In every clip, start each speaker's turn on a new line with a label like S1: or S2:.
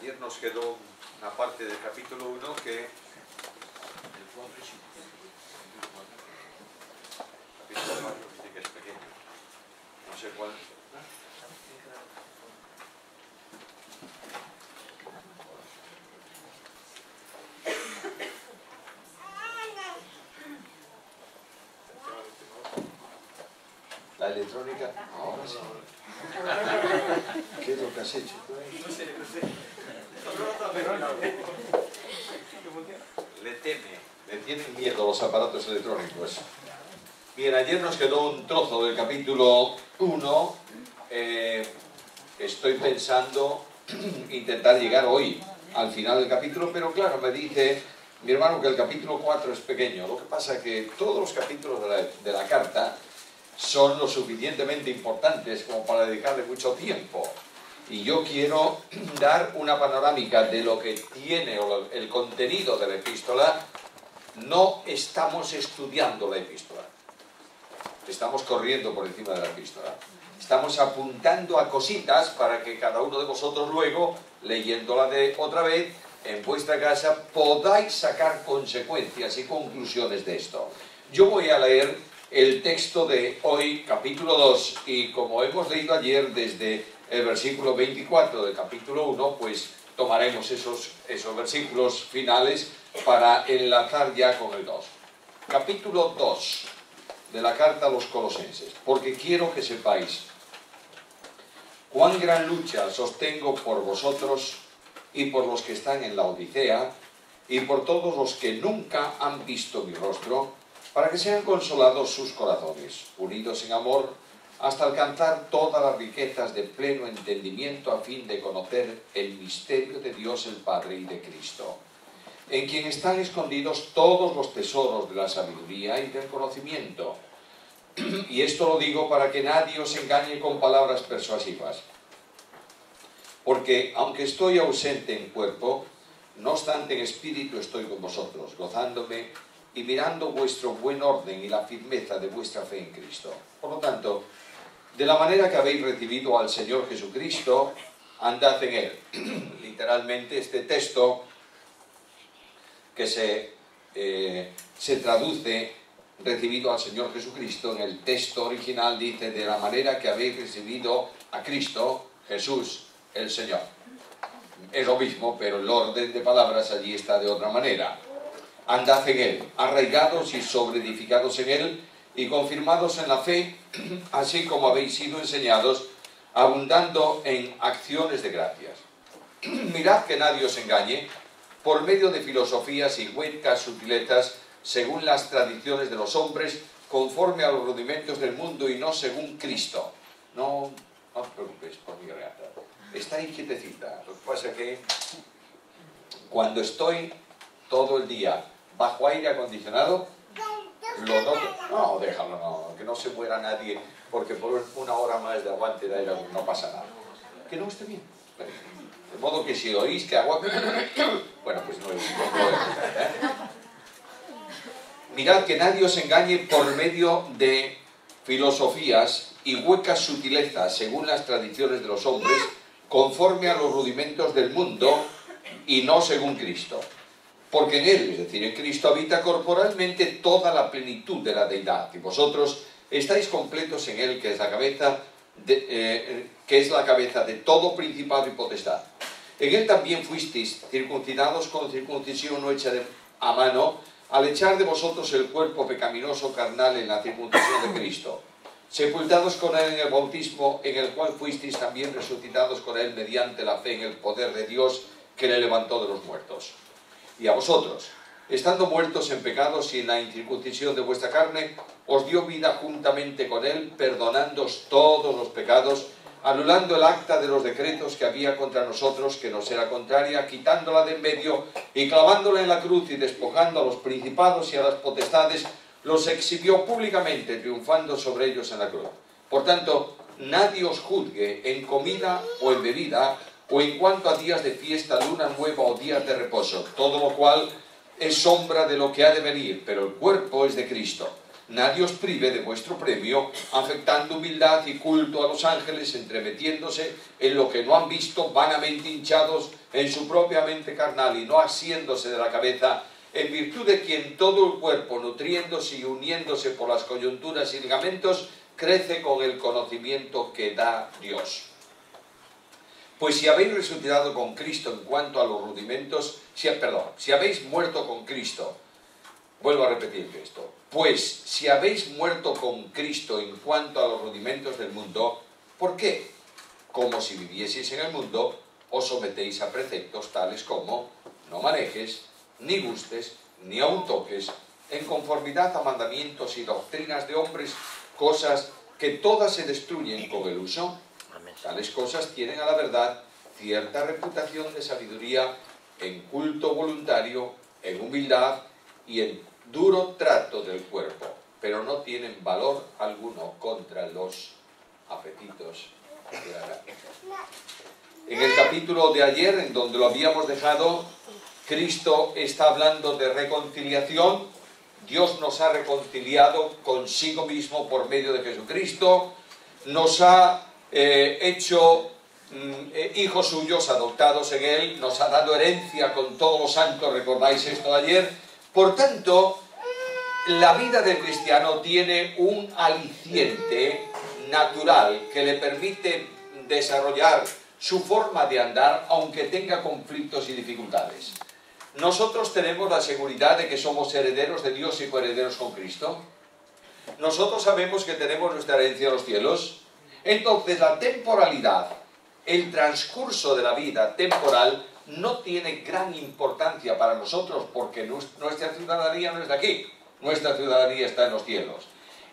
S1: Ayer nos quedó una parte del capítulo 1 que... Capítulo 4 dice que es pequeño. No sé cuál...
S2: La electrónica, ahora sí. ¿Qué es lo que has hecho?
S1: No sé.
S2: Le tienen miedo los aparatos electrónicos. Bien, ayer nos quedó un trozo del capítulo 1. Estoy pensando intentar llegar hoy al final del capítulo, pero claro, me dice mi hermano que el capítulo 4 es pequeño. Lo que pasa es que todos los capítulos de la carta son lo suficientemente importantes como para dedicarle mucho tiempo. Y yo quiero dar una panorámica de lo que tiene el contenido de la epístola. No estamos estudiando la epístola. Estamos corriendo por encima de la epístola. Estamos apuntando a cositas para que cada uno de vosotros luego, leyéndola otra vez, en vuestra casa, podáis sacar consecuencias y conclusiones de esto. Yo voy a leer el texto de hoy, capítulo 2, y como hemos leído ayer desde el versículo 24 del capítulo 1, pues tomaremos esos versículos finales para enlazar ya con el 2. Capítulo 2 de la carta a los Colosenses, porque quiero que sepáis cuán gran lucha sostengo por vosotros y por los que están en la Odisea y por todos los que nunca han visto mi rostro, para que sean consolados sus corazones, unidos en amor, hasta alcanzar todas las riquezas de pleno entendimiento a fin de conocer el misterio de Dios el Padre y de Cristo, en quien están escondidos todos los tesoros de la sabiduría y del conocimiento. Y esto lo digo para que nadie os engañe con palabras persuasivas. Porque aunque estoy ausente en cuerpo, no obstante en espíritu estoy con vosotros, gozándome y mirando vuestro buen orden y la firmeza de vuestra fe en Cristo. Por lo tanto, de la manera que habéis recibido al Señor Jesucristo, andad en Él. Literalmente este texto que se traduce recibido al Señor Jesucristo, en el texto original dice de la manera que habéis recibido a Cristo, Jesús, el Señor. Es lo mismo, pero el orden de palabras allí está de otra manera. Andad en Él, arraigados y sobreedificados en Él, y confirmados en la fe, así como habéis sido enseñados, abundando en acciones de gracias. Mirad que nadie os engañe, por medio de filosofías y huecas sutilezas, según las tradiciones de los hombres, conforme a los rudimentos del mundo y no según Cristo. No os preocupéis por mi garganta. Está inquietecita. Lo que pasa es que cuando estoy todo el día bajo aire acondicionado, lo noto. No, déjalo, no, que no se muera nadie, porque por una hora más de aguante de aire no pasa nada. Que no esté bien. De modo que si oís que agua... Bueno, pues no es... Mirad que nadie os engañe por medio de filosofías y huecas sutilezas, según las tradiciones de los hombres, conforme a los rudimentos del mundo y no según Cristo. Porque en Él, es decir, en Cristo, habita corporalmente toda la plenitud de la deidad, y vosotros estáis completos en Él, que es la cabeza de todo principado y potestad. En Él también fuisteis circuncidados con circuncisión no hecha a mano, al echar de vosotros el cuerpo pecaminoso carnal en la circuncisión de Cristo, sepultados con Él en el bautismo, en el cual fuisteis también resucitados con Él mediante la fe en el poder de Dios que le levantó de los muertos. Y a vosotros, estando muertos en pecados y en la incircuncisión de vuestra carne, os dio vida juntamente con Él, perdonándoos todos los pecados, anulando el acta de los decretos que había contra nosotros, que nos era contraria, quitándola de en medio y clavándola en la cruz y despojando a los principados y a las potestades, los exhibió públicamente, triunfando sobre ellos en la cruz. Por tanto, nadie os juzgue en comida o en bebida, o en cuanto a días de fiesta, luna nueva o días de reposo, todo lo cual es sombra de lo que ha de venir, pero el cuerpo es de Cristo. nadie os prive de vuestro premio, afectando humildad y culto a los ángeles, entremetiéndose en lo que no han visto, vanamente hinchados en su propia mente carnal y no asiéndose de la cabeza, en virtud de quien todo el cuerpo, nutriéndose y uniéndose por las coyunturas y ligamentos, crece con el conocimiento que da Dios. Pues si habéis resucitado con Cristo en cuanto a los rudimentos, si habéis muerto con Cristo, vuelvo a repetir esto, pues si habéis muerto con Cristo en cuanto a los rudimentos del mundo, ¿por qué? Como si vivieseis en el mundo, os sometéis a preceptos tales como no manejes, ni gustes, ni aun toques, en conformidad a mandamientos y doctrinas de hombres, cosas que todas se destruyen con el uso. Tales cosas tienen a la verdad cierta reputación de sabiduría en culto voluntario, en humildad y en duro trato del cuerpo, pero no tienen valor alguno contra los apetitos de la carne. En el capítulo de ayer, en donde lo habíamos dejado, Cristo está hablando de reconciliación. Dios nos ha reconciliado consigo mismo por medio de Jesucristo, nos ha hecho hijos suyos adoptados en Él, nos ha dado herencia con todos los santos, recordáis esto de ayer. Por tanto, la vida del cristiano tiene un aliciente natural que le permite desarrollar su forma de andar, aunque tenga conflictos y dificultades. Nosotros tenemos la seguridad de que somos herederos de Dios y coherederos con Cristo. Nosotros sabemos que tenemos nuestra herencia en los cielos. Entonces la temporalidad, el transcurso de la vida temporal, no tiene gran importancia para nosotros porque nuestra ciudadanía no es de aquí, nuestra ciudadanía está en los cielos.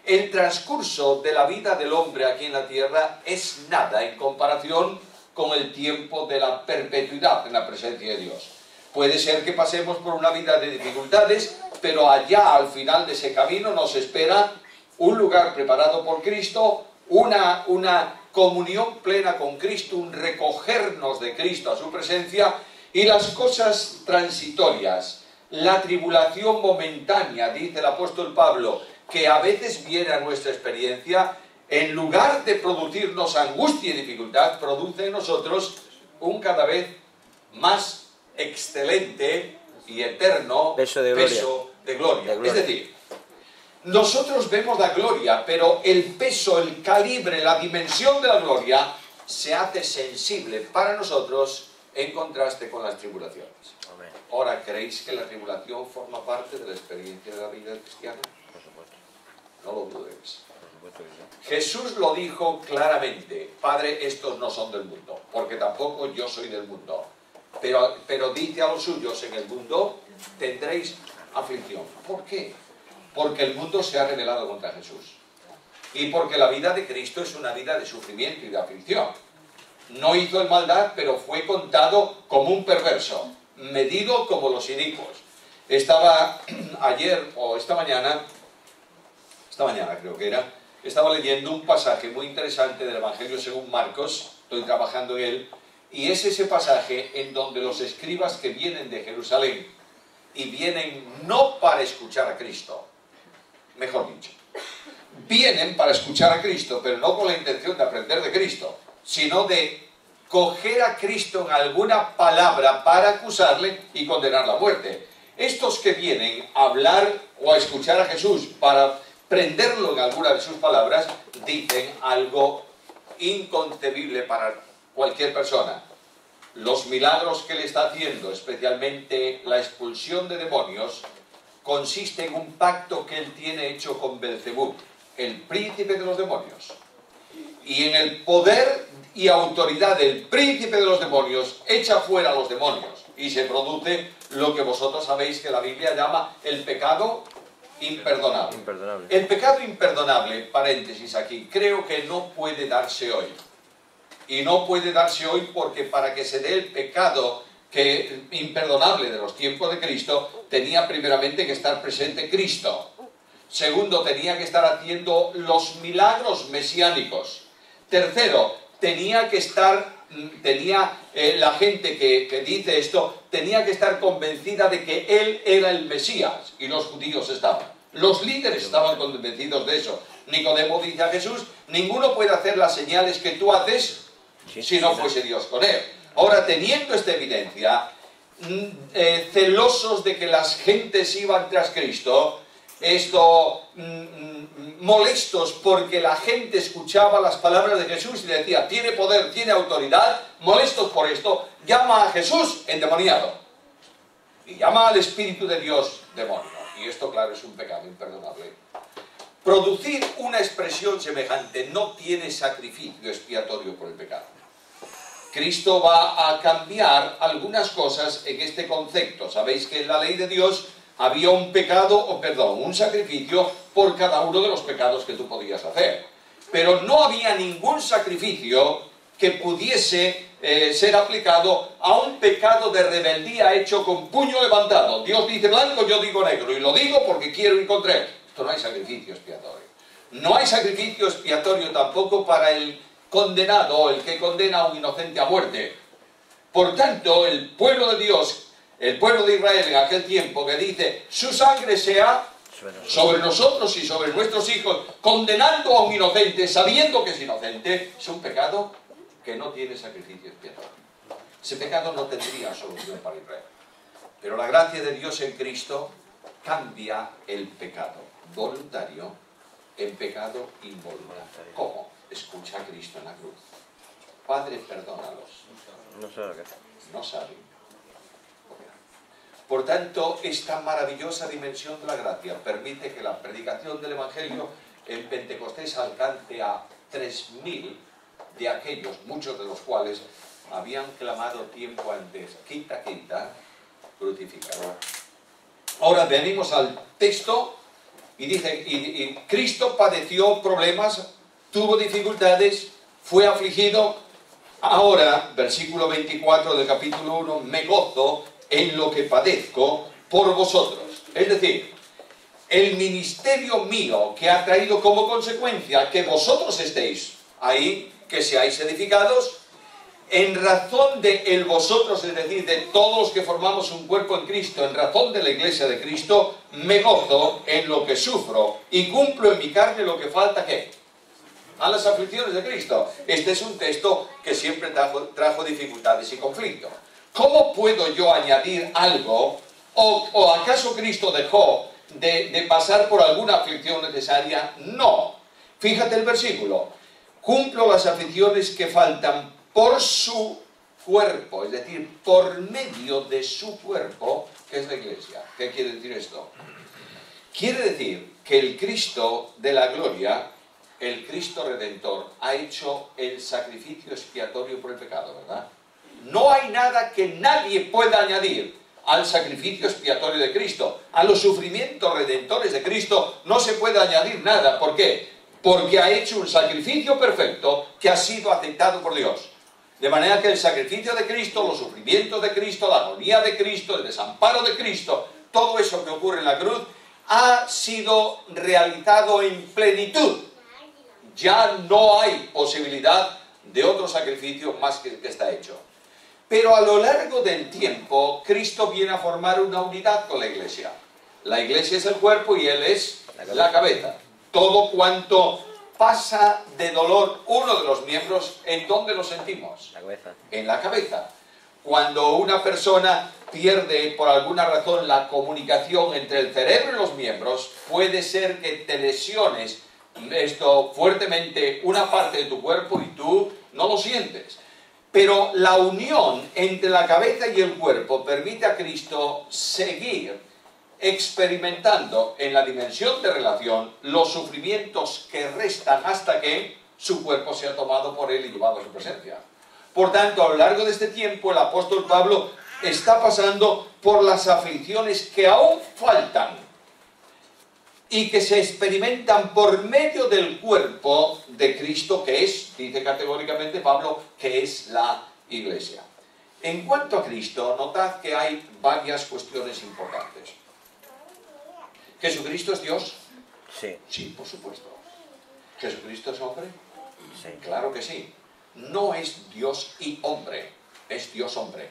S2: El transcurso de la vida del hombre aquí en la tierra es nada en comparación con el tiempo de la perpetuidad en la presencia de Dios. Puede ser que pasemos por una vida de dificultades, pero allá al final de ese camino nos espera un lugar preparado por Cristo, una comunión plena con Cristo, un recogernos de Cristo a su presencia, y las cosas transitorias, la tribulación momentánea, dice el apóstol Pablo, que a veces viene a nuestra experiencia, en lugar de producirnos angustia y dificultad, produce en nosotros un cada vez más excelente y eterno peso de gloria. Es decir, nosotros vemos la gloria, pero el peso, el calibre, la dimensión de la gloria se hace sensible para nosotros en contraste con las tribulaciones. Amén. Ahora, ¿creéis que la tribulación forma parte de la experiencia de la vida del cristiano?
S3: Por supuesto.
S2: No lo dudes.
S3: Por supuesto que sí.
S2: Jesús lo dijo claramente: Padre, estos no son del mundo, porque tampoco yo soy del mundo. Pero dice a los suyos: en el mundo tendréis aflicción. ¿Por qué? Porque el mundo se ha rebelado contra Jesús. Y porque la vida de Cristo es una vida de sufrimiento y de aflicción. No hizo el maldad, pero fue contado como un perverso, medido como los inicuos. Estaba ayer, o esta mañana creo que era, estaba leyendo un pasaje muy interesante del Evangelio según Marcos, estoy trabajando en él, y es ese pasaje en donde los escribas que vienen de Jerusalén, y vienen no para escuchar a Cristo, mejor dicho, vienen para escuchar a Cristo, pero no con la intención de aprender de Cristo, sino de coger a Cristo en alguna palabra para acusarle y condenar la muerte. Estos que vienen a hablar o a escuchar a Jesús para prenderlo en alguna de sus palabras, dicen algo inconcebible para cualquier persona. Los milagros que le está haciendo, especialmente la expulsión de demonios, consiste en un pacto que él tiene hecho con Belcebú, el príncipe de los demonios. Y en el poder y autoridad del príncipe de los demonios, echa fuera a los demonios. Y se produce lo que vosotros sabéis que la Biblia llama el pecado imperdonable. El pecado imperdonable, paréntesis aquí, creo que no puede darse hoy. Y no puede darse hoy porque para que se dé el pecado imperdonable de los tiempos de Cristo, tenía primeramente que estar presente Cristo. Segundo, tenía que estar haciendo los milagros mesiánicos. Tercero, tenía la gente que dice esto, tenía que estar convencida de que él era el Mesías, y los judíos estaban. Los líderes estaban convencidos de eso. Nicodemo dice a Jesús, ninguno puede hacer las señales que tú haces si no fuese Dios con él. Ahora, teniendo esta evidencia, celosos de que las gentes iban tras Cristo, molestos porque la gente escuchaba las palabras de Jesús y decía, tiene poder, tiene autoridad, molestos por esto, llama a Jesús endemoniado y llama al Espíritu de Dios demonio. Y esto, claro, es un pecado imperdonable. Producir una expresión semejante no tiene sacrificio expiatorio por el pecado. Cristo va a cambiar algunas cosas en este concepto. Sabéis que en la ley de Dios había un un sacrificio por cada uno de los pecados que tú podías hacer. Pero no había ningún sacrificio que pudiese ser aplicado a un pecado de rebeldía hecho con puño levantado. Dios dice blanco, yo digo negro, y lo digo porque quiero ir contra él. Esto no hay sacrificio expiatorio. No hay sacrificio expiatorio tampoco para el condenado, el que condena a un inocente a muerte. Por tanto, el pueblo de Dios, el pueblo de Israel en aquel tiempo, que dice, su sangre sea sobre nosotros y sobre nuestros hijos, condenando a un inocente, sabiendo que es inocente, es un pecado que no tiene sacrificio expiatorio. Ese pecado no tendría solución para Israel. Pero la gracia de Dios en Cristo cambia el pecado voluntario en pecado involuntario. ¿Cómo? Escucha a Cristo en la cruz. Padre, perdónalos. No saben. Por tanto, esta maravillosa dimensión de la gracia permite que la predicación del Evangelio en Pentecostés alcance a 3.000 de aquellos, muchos de los cuales habían clamado tiempo antes, quita, quita, crucificado. Ahora venimos al texto y dice, y Cristo padeció problemas, tuvo dificultades, fue afligido. Ahora, versículo 24 del capítulo 1, me gozo en lo que padezco por vosotros. Es decir, el ministerio mío que ha traído como consecuencia que vosotros estéis ahí, que seáis edificados, en razón de el vosotros, es decir, de todos los que formamos un cuerpo en Cristo, en razón de la iglesia de Cristo, me gozo en lo que sufro y cumplo en mi carne lo que falta, ¿qué? A las aflicciones de Cristo. Este es un texto que siempre trajo dificultades y conflictos. ¿Cómo puedo yo añadir algo? ¿O acaso Cristo dejó de pasar por alguna aflicción necesaria? No. Fíjate el versículo. Cumplo las aflicciones que faltan por su cuerpo, es decir, por medio de su cuerpo, que es la iglesia. ¿Qué quiere decir esto? Quiere decir que el Cristo de la gloria, el Cristo Redentor, ha hecho el sacrificio expiatorio por el pecado, ¿verdad? No hay nada que nadie pueda añadir al sacrificio expiatorio de Cristo. A los sufrimientos redentores de Cristo no se puede añadir nada. ¿Por qué? Porque ha hecho un sacrificio perfecto que ha sido aceptado por Dios. De manera que el sacrificio de Cristo, los sufrimientos de Cristo, la agonía de Cristo, el desamparo de Cristo, todo eso que ocurre en la cruz, ha sido realizado en plenitud. Ya no hay posibilidad de otro sacrificio más que el que está hecho. Pero a lo largo del tiempo, Cristo viene a formar una unidad con la iglesia. La iglesia es el cuerpo y Él es la cabeza. Todo cuanto pasa de dolor uno de los miembros, ¿en dónde lo sentimos?
S3: La cabeza.
S2: En la cabeza. Cuando una persona pierde por alguna razón la comunicación entre el cerebro y los miembros, puede ser que te lesiones fuertemente una parte de tu cuerpo y tú no lo sientes. Pero la unión entre la cabeza y el cuerpo permite a Cristo seguir experimentando en la dimensión de relación los sufrimientos que restan hasta que su cuerpo sea tomado por Él y llevado a su presencia. Por tanto, a lo largo de este tiempo, el apóstol Pablo está pasando por las aflicciones que aún faltan y que se experimentan por medio del cuerpo de Cristo, que es, dice categóricamente Pablo, que es la iglesia. En cuanto a Cristo, notad que hay varias cuestiones importantes. ¿Jesucristo es Dios?
S3: Sí.
S2: Sí, por supuesto. ¿Jesucristo es hombre?
S3: Sí.
S2: Claro que sí. No es Dios y hombre, es Dios hombre.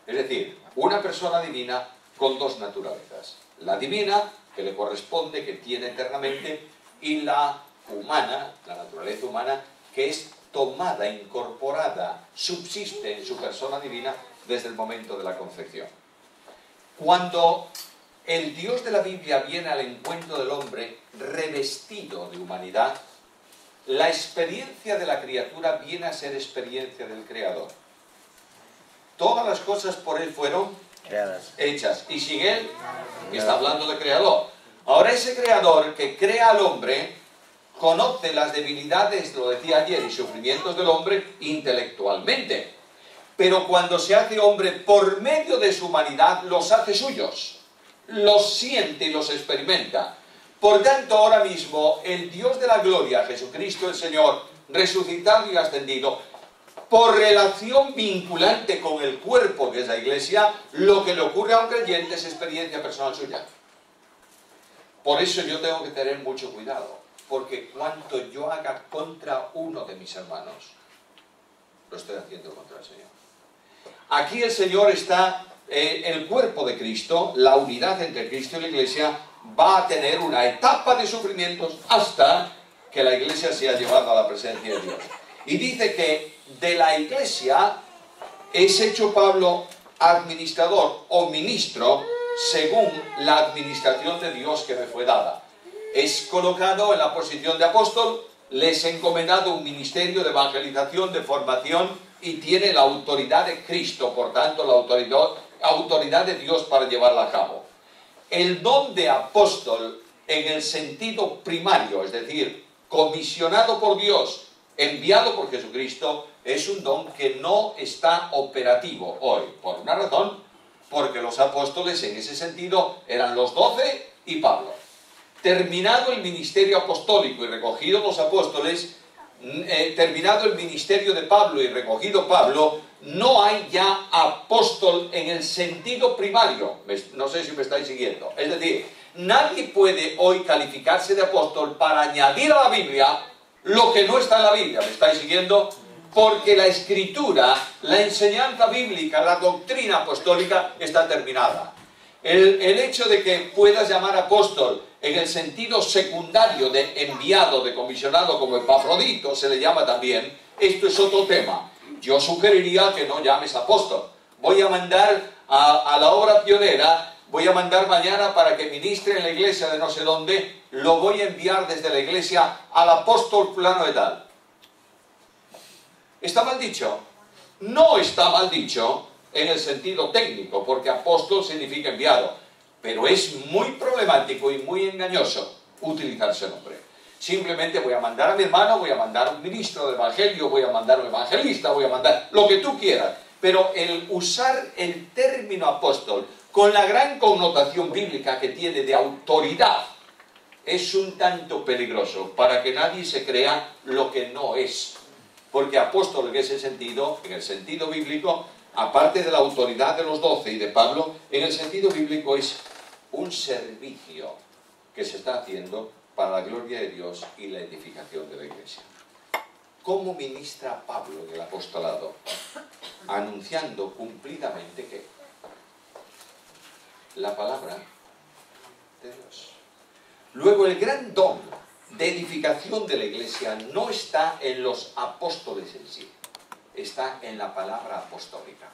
S2: Es decir, una persona divina con dos naturalezas. La divina que le corresponde, que tiene eternamente, y la humana, la naturaleza humana, que es tomada, incorporada, subsiste en su persona divina desde el momento de la concepción. Cuando el Dios de la Biblia viene al encuentro del hombre revestido de humanidad, la experiencia de la criatura viene a ser experiencia del Creador. Todas las cosas por Él fueron
S3: creadas,
S2: hechas, y sin Él está hablando de Creador. Ahora ese Creador que crea al hombre conoce las debilidades, lo decía ayer, y sufrimientos del hombre intelectualmente. Pero cuando se hace hombre, por medio de su humanidad, los hace suyos. Los siente y los experimenta. Por tanto, ahora mismo, el Dios de la gloria, Jesucristo el Señor, resucitado y ascendido, por relación vinculante con el cuerpo que es la Iglesia, lo que le ocurre a un creyente es experiencia personal suya. Por eso yo tengo que tener mucho cuidado, porque cuanto yo haga contra uno de mis hermanos, lo estoy haciendo contra el Señor. Aquí el Señor está, el cuerpo de Cristo, la unidad entre Cristo y la Iglesia, va a tener una etapa de sufrimientos hasta que la Iglesia sea llevada a la presencia de Dios. Y dice que de la Iglesia es hecho Pablo administrador o ministro según la administración de Dios que me fue dada. Es colocado en la posición de apóstol, les he encomendado un ministerio de evangelización, de formación, y tiene la autoridad de Cristo, por tanto la autoridad de Dios para llevarla a cabo. El don de apóstol en el sentido primario, es decir, comisionado por Dios, enviado por Jesucristo, es un don que no está operativo hoy. ¿Por una razón? Porque los apóstoles en ese sentido eran los 12 y Pablo. Terminado el ministerio apostólico y recogidos los apóstoles, terminado el ministerio de Pablo y recogido Pablo, no hay ya apóstol en el sentido primario. No sé si me estáis siguiendo. Es decir, nadie puede hoy calificarse de apóstol para añadir a la Biblia lo que no está en la Biblia. ¿Me estáis siguiendo? Porque la escritura, la enseñanza bíblica, la doctrina apostólica está terminada. El hecho de que puedas llamar apóstol en el sentido secundario de enviado, de comisionado, como Epafrodito se le llama también, esto es otro tema. Yo sugeriría que no llames apóstol. Voy a mandar a la obra pionera, voy a mandar mañana para que ministre en la iglesia de no sé dónde, lo voy a enviar desde la iglesia al apóstol fulano de tal. ¿Está mal dicho? No está mal dicho en el sentido técnico, porque apóstol significa enviado, pero es muy problemático y muy engañoso utilizar ese nombre. Simplemente voy a mandar a mi hermano, voy a mandar a un ministro del evangelio, voy a mandar a un evangelista, voy a mandar lo que tú quieras, pero el usar el término apóstol con la gran connotación bíblica que tiene de autoridad es un tanto peligroso para que nadie se crea lo que no es. Porque apóstol en ese sentido, en el sentido bíblico, aparte de la autoridad de los 12 y de Pablo, en el sentido bíblico es un servicio que se está haciendo para la gloria de Dios y la edificación de la iglesia. ¿Cómo ministra Pablo en el apostolado? Anunciando cumplidamente que la palabra de Dios. Luego el gran don de edificación de la iglesia no está en los apóstoles en sí, está en la palabra apostólica.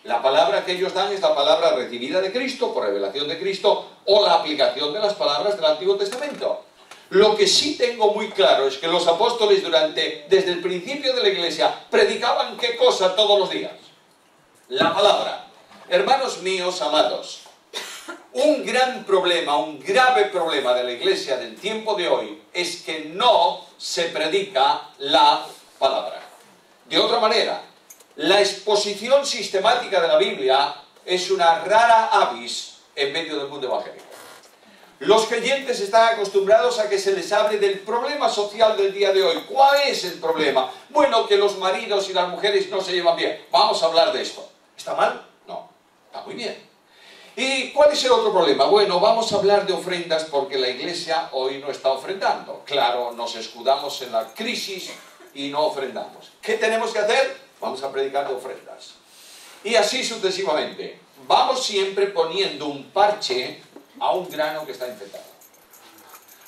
S2: La palabra que ellos dan es la palabra recibida de Cristo, por revelación de Cristo, o la aplicación de las palabras del Antiguo Testamento. Lo que sí tengo muy claro es que los apóstoles desde el principio de la iglesia, predicaban ¿qué cosa todos los días? La palabra. Hermanos míos amados, un gran problema, un grave problema de la iglesia del tiempo de hoy es que no se predica la palabra. De otra manera, la exposición sistemática de la Biblia es una rara avis en medio del mundo evangélico. Los creyentes están acostumbrados a que se les hable del problema social del día de hoy. ¿Cuál es el problema? Bueno, que los maridos y las mujeres no se llevan bien. Vamos a hablar de esto. ¿Está mal? No, está muy bien. ¿Y cuál es el otro problema? Bueno, vamos a hablar de ofrendas porque la iglesia hoy no está ofrendando. Claro, nos escudamos en la crisis y no ofrendamos. ¿Qué tenemos que hacer? Vamos a predicar de ofrendas. Y así sucesivamente. Vamos siempre poniendo un parche a un grano que está infectado.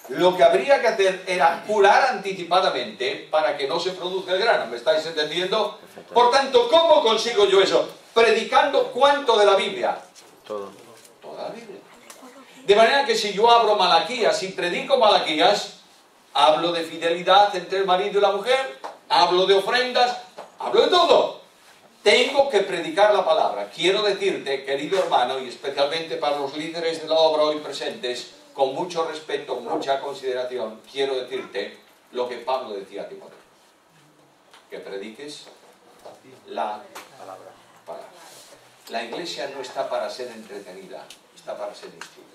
S2: Lo que habría que hacer era curar anticipadamente para que no se produzca el grano. ¿Me estáis entendiendo? Por tanto, ¿cómo consigo yo eso? Predicando ¿cuánto de la Biblia?
S3: Todo.
S2: Toda la Biblia. De manera que si yo abro Malaquías y predico Malaquías, hablo de fidelidad entre el marido y la mujer, hablo de ofrendas, hablo de todo. Tengo que predicar la palabra. Quiero decirte, querido hermano, y especialmente para los líderes de la obra hoy presentes, con mucho respeto, mucha consideración, quiero decirte lo que Pablo decía a Timoteo. Que prediques la palabra. La iglesia no está para ser entretenida, está para ser instruida.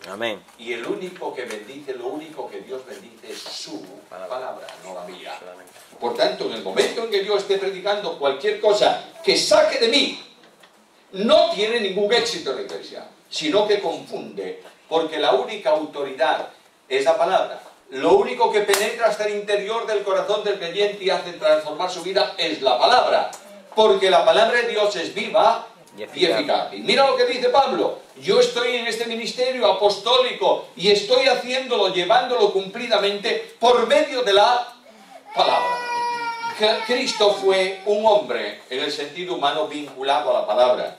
S3: Amén.
S2: Y el único que bendice, lo único que Dios bendice es su palabra, no la mía. Por tanto, en el momento en que yo esté predicando cualquier cosa que saque de mí, no tiene ningún éxito en la iglesia, sino que confunde, porque la única autoridad es la palabra. Lo único que penetra hasta el interior del corazón del creyente y hace transformar su vida es la palabra, porque la palabra de Dios es viva y eficaz. Y mira lo que dice Pablo: yo estoy en este ministerio apostólico y estoy haciéndolo, llevándolo cumplidamente por medio de la palabra. Cristo fue un hombre en el sentido humano vinculado a la palabra.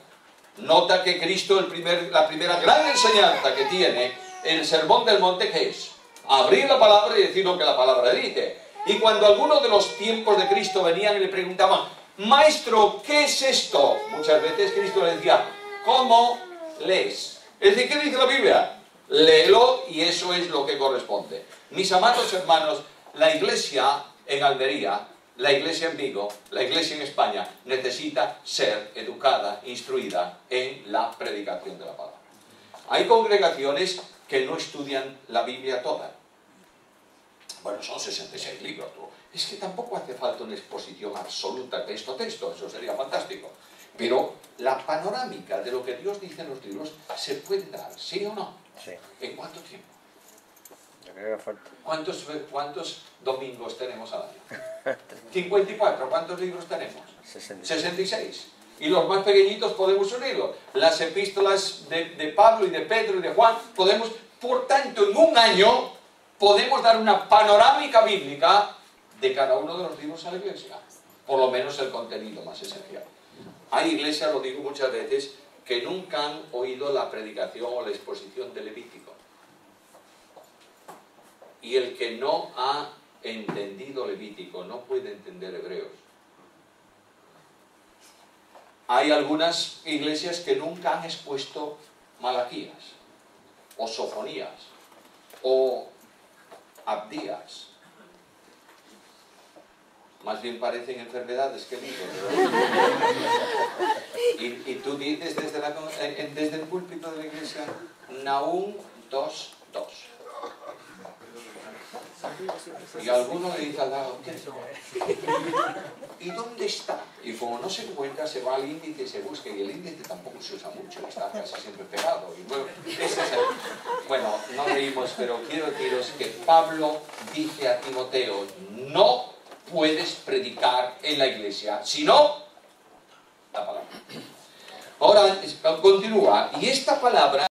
S2: Nota que Cristo, la primera gran enseñanza que tiene en el Sermón del Monte, ¿qué es? Abrir la palabra y decir lo que la palabra dice. Y cuando algunos de los tiempos de Cristo venían y le preguntaban: Maestro, ¿qué es esto? Muchas veces Cristo le decía: ¿cómo lees? Es decir, ¿qué dice la Biblia? Léelo y eso es lo que corresponde. Mis amados hermanos, la iglesia en Almería, la iglesia en Vigo, la iglesia en España necesita ser educada, instruida en la predicación de la palabra. Hay congregaciones que no estudian la Biblia toda. Bueno, son 66 libros. Es que tampoco hace falta una exposición absoluta texto a texto, eso sería fantástico. Pero la panorámica de lo que Dios dice en los libros se puede dar, ¿sí o no?
S3: Sí.
S2: ¿En cuánto tiempo?
S3: Yo creo que falta.
S2: ¿Cuántos domingos tenemos al año? 54. ¿Cuántos libros tenemos? 66. Y los más pequeñitos podemos unirlos. Las epístolas de Pablo y de Pedro y de Juan podemos, por tanto, en un año podemos dar una panorámica bíblica de cada uno de los libros a la iglesia. Por lo menos el contenido más esencial. Hay iglesias, lo digo muchas veces, que nunca han oído la predicación o la exposición de Levítico. Y el que no ha entendido Levítico no puede entender Hebreos. Hay algunas iglesias que nunca han expuesto Malaquías, o Sofonías, o Abdías. Más bien parecen enfermedades que libros. Y tú dices desde el púlpito de la iglesia: Nahum 2:2. Y alguno le dice al lado: ¿y dónde está? Y como no se encuentra, se va al índice y se busca, y el índice tampoco se usa mucho, está casi siempre pegado. Y bueno, no reímos, pero quiero deciros que Pablo dice a Timoteo: no puedes predicar en la iglesia, sino la palabra. Ahora continúa, y esta palabra